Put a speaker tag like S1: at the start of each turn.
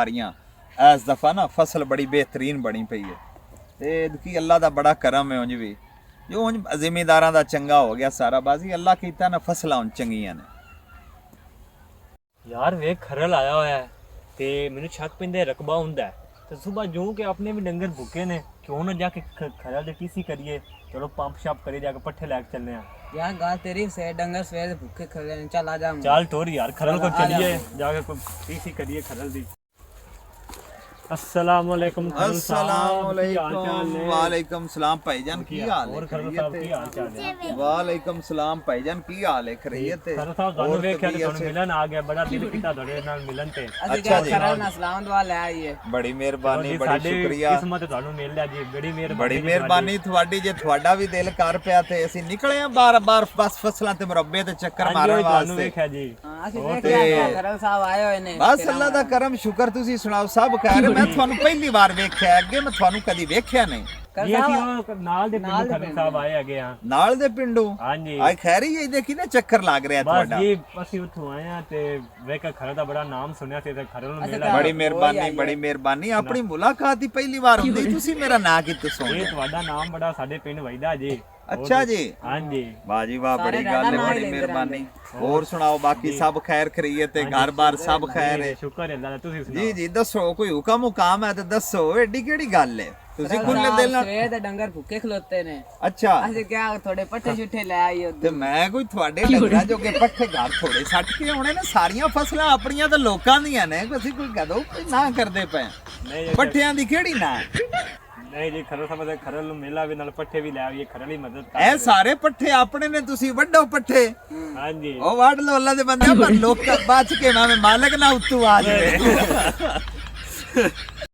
S1: ਸਾਰੀਆਂ ਇਸ ਦਫਾ ਨਾ ਫਸਲ ਬੜੀ ਬਿਹਤਰੀਨ ਬਣੀ ਪਈ ਹੈ ਤੇ ਕੀ ਅੱਲਾ ਦਾ ਬੜਾ ਕਰਮ ਹੈ ਉਂਝ ਵੀ ਜੋ ਉਂਝ ਜ਼ਿਮੀਂਦਾਰਾਂ ਦਾ ਚੰਗਾ ਹੋ ਗਿਆ ਸਾਰਾ ਬਾਜ਼ੀ ਅੱਲਾ ਕੀਤਾ ਨਾ ਫਸਲਾਂ ਉਂਝ ਚੰਗੀਆਂ ਨੇ
S2: ਯਾਰ ਵੇਖ ਖਰਲ ਆਇਆ ਹੋਇਆ ਹੈ ਤੇ ਮੈਨੂੰ ਸ਼ੱਕ ਪੈਂਦਾ ਰਕਬਾ ਹੁੰਦਾ ਹੈ ਤੇ ਸਵੇਰ ਜੂ ਕਿ ਆਪਣੇ ਵੀ ਡੰਗਰ ਭੁੱਕੇ ਨੇ ਕਿਉਂ ਨਾ ਜਾ ਕੇ ਖਰਲ ਦੇ ਟੀਸੀ ਕਰੀਏ ਚਲੋ ਪੰਪ ਸ਼ਾਪ ਕਰੀ ਜਾ ਕੇ ਪੱਠੇ ਲੈ ਕੇ ਚੱਲਨੇ ਆ
S3: यार गाल तेरी से डंगर सवेरे भूखे खड़े हैं चल आ जा
S2: ਚੱਲ ਟੋਰ ਯਾਰ ਖਰਲ ਕੋ ਚਲੀਏ ਜਾ ਕੇ ਕੋਈ ਟੀਸੀ ਕਰੀਏ ਖਰਲ ਦੀ अस्सलाम वालेकुम
S1: वालेकुम सलाम भाईजान की हाल है
S2: और खरल साहब की हाल चाल है
S1: वालेकुम सलाम भाईजान की हाल है खैरियत है
S2: खरल साहब ਤੁਹਾਨੂੰ ਵੇਖਿਆ ਤੇ ਤੁਹਾਨੂੰ ਮਿਲਣ ਆ ਗਿਆ ਬੜਾ ਦਿਲ ਕੀਤਾ ਤੁਹਾਡੇ ਨਾਲ ਮਿਲਣ ਤੇ
S3: अच्छा जी खरल ना सलाम दुआ ले आइए
S1: बड़ी मेहरबानी बड़ी शुक्रिया
S2: किस्मत ਤੁਹਾਨੂੰ ਮਿਲ ਲਿਆ ਜੀ
S1: ਬੜੀ ਮਿਹਰਬਾਨੀ ਤੁਹਾਡੀ ਜੇ ਤੁਹਾਡਾ ਵੀ ਦਿਲ ਕਰ ਪਿਆ ਤੇ ਅਸੀਂ ਨਿਕਲੇ ਆ ਬਾਰ-ਬਾਰ ਬਸ ਫਸਲਾਂ ਤੇ ਮੁਰੱਬੇ ਤੇ ਚੱਕਰ ਮਾਰਨ
S2: ਤੁਹਾਨੂੰ
S1: ਵਾਸਤੇ
S2: ਵੇਖਿਆ ਜੀ
S3: ਅਸੀਂ ਵੇਖਿਆ ਖਰਲ ਸਾਹਿਬ ਆਏ ਹੋਏ ਨੇ
S1: ਬਸ ਅੱਲਾ ਦਾ ਕਰਮ ਸ਼ੁਕਰ ਤੁਸੀਂ ਸੁਣਾਓ ਸਭ ਕਹਿ ਰਹੇ ਮੈਂ ਤੁਹਾਨੂੰ ਪਹਿਲੀ ਵਾਰ ਵੇਖਿਆ ਅੱਗੇ ਮੈਂ ਤੁਹਾਨੂੰ ਕਦੀ ਵੇਖਿਆ ਨਹੀਂ
S2: ਜੀ ਅਸੀਂ ਉਹ ਨਾਲ ਦੇ ਪਿੰਡ ਖਰਲ ਸਾਹਿਬ ਆਏ ਹੈਗੇ ਆ
S1: ਨਾਲ ਦੇ ਪਿੰਡੋਂ
S2: ਹਾਂਜੀ
S1: ਆਏ ਖੈਰੀ ਇਹ ਦੇਖੀ ਨਾ ਚੱਕਰ ਲੱਗ ਰਿਹਾ
S2: ਬਸ
S1: ਤੁਹਾਡਾ
S2: ਜੀ ਅਸੀਂ ਉੱਥੋਂ ਆਏ ਆ ਤੇ ਵੇਖ ਕੇ ਖਰਲ ਦਾ ਬੜਾ ਨਾਮ ਸੁਣਿਆ ਸੀ ਤੇ ਖਰਲ ਨੂੰ ਮਿਲਿਆ
S1: ਬੜੀ ਮਿਹਰਬਾਨੀ ਆਪਣੀ ਮੁਲਾਕਾਤ ਦੀ ਪਹਿਲੀ ਵਾਰ ਹੁੰਦੀ ਤੁਸੀਂ ਮੇਰਾ ਨਾਂ ਕੀ ਦੱਸੋਗੇ
S2: ਇਹ ਤੁਹਾਡਾ ਨਾਮ ਬੜਾ ਸਾਡੇ ਪਿੰਡ ਵਜਦਾ ਜੀ
S1: ਅੱਛਾ ਜੀ
S2: ਹਾਂਜੀ
S1: ਵਾਹ ਜੀ ਵਾਹ ਬੜੀ ਗੱਲ ਹੈ ਬੜੀ ਮਿਹਰਬਾਨੀ ਹੋਰ ਸੁਣਾਓ ਬਾਕੀ ਸਭ ਖੈਰ ਖਰੀਅਤ ਤੇ ਘਰ-ਬਾਰ ਸਭ ਖੈਰ ਹੈ
S2: ਸ਼ੁਕਰ ਹੈ ਅੱਲਾ ਦਾ ਤੁਸੀਂ ਸੁਣਾਓ
S1: ਜੀ ਜੀ ਦੱਸੋ ਕੋਈ ਹੁਕਮ ਹੈ ਤੇ ਦੱਸੋ ਐਡੀ ਕਿਹੜੀ ਗੱਲ ਹੈ ਤੁਸੀਂ ਖੁੱਲੇ ਦਿਲ ਨਾਲ
S3: ਸਵੇਰ ਦੇ ਡੰਗਰ ਭੁੱਖੇ ਖਲੋਤੇ ਨੇ
S1: ਅੱਛਾ
S3: ਅਸੀਂ ਕਿਹਾ ਥੋੜੇ ਪੱਠੇ ਛੁੱਠੇ ਲੈ ਆਈਏ
S1: ਤੇ ਮੈਂ ਕੋਈ ਤੁਹਾਡੇ ਡੰਗਰਾਂ ਜੋਗੇ ਪੱਠੇ ਘਰ ਥੋੜੇ ਸੱਟ ਕੇ ਆਉਣੇ ਨੇ ਸਾਰੀਆਂ ਫਸਲਾਂ ਆਪਣੀਆਂ ਤਾਂ ਲੋਕਾਂ ਦੀਆਂ ਨੇ ਅਸੀਂ ਕੋਈ ਕਦੋਂ ਨਾ ਕਰਦੇ ਪਏ
S2: ਨਹੀਂ
S1: ਪੱਠਿਆਂ ਦੀ ਕਿਹੜੀ ਨਾ
S2: ਨਹੀਂ ਜੀ ਖਰਲ ਸਾਹਿਬ ਦੇ ਖਰਲ ਨੂੰ ਮੇਲਾ ਵੀ ਨਾਲ ਪੱਠੇ ਵੀ ਲੈ ਆਈਏ ਖਰਲ ਹੀ ਮਦਦ
S1: ਇਹ ਸਾਰੇ ਪੱਠੇ ਆਪਣੇ ਨੇ ਤੁਸੀਂ ਵੱਡੋ ਪੱਠੇ
S2: ਹਾਂਜੀ
S1: ਉਹ ਵੱਢ ਲੋ ਅੱਲਾ ਦੇ ਬੰਦੇ ਪਰ ਲੋਕ ਬਚ ਕੇ ਮੈਂ ਮਾਲਕ ਨਾ ਉੱਤੋਂ ਆ ਜਾਵੇ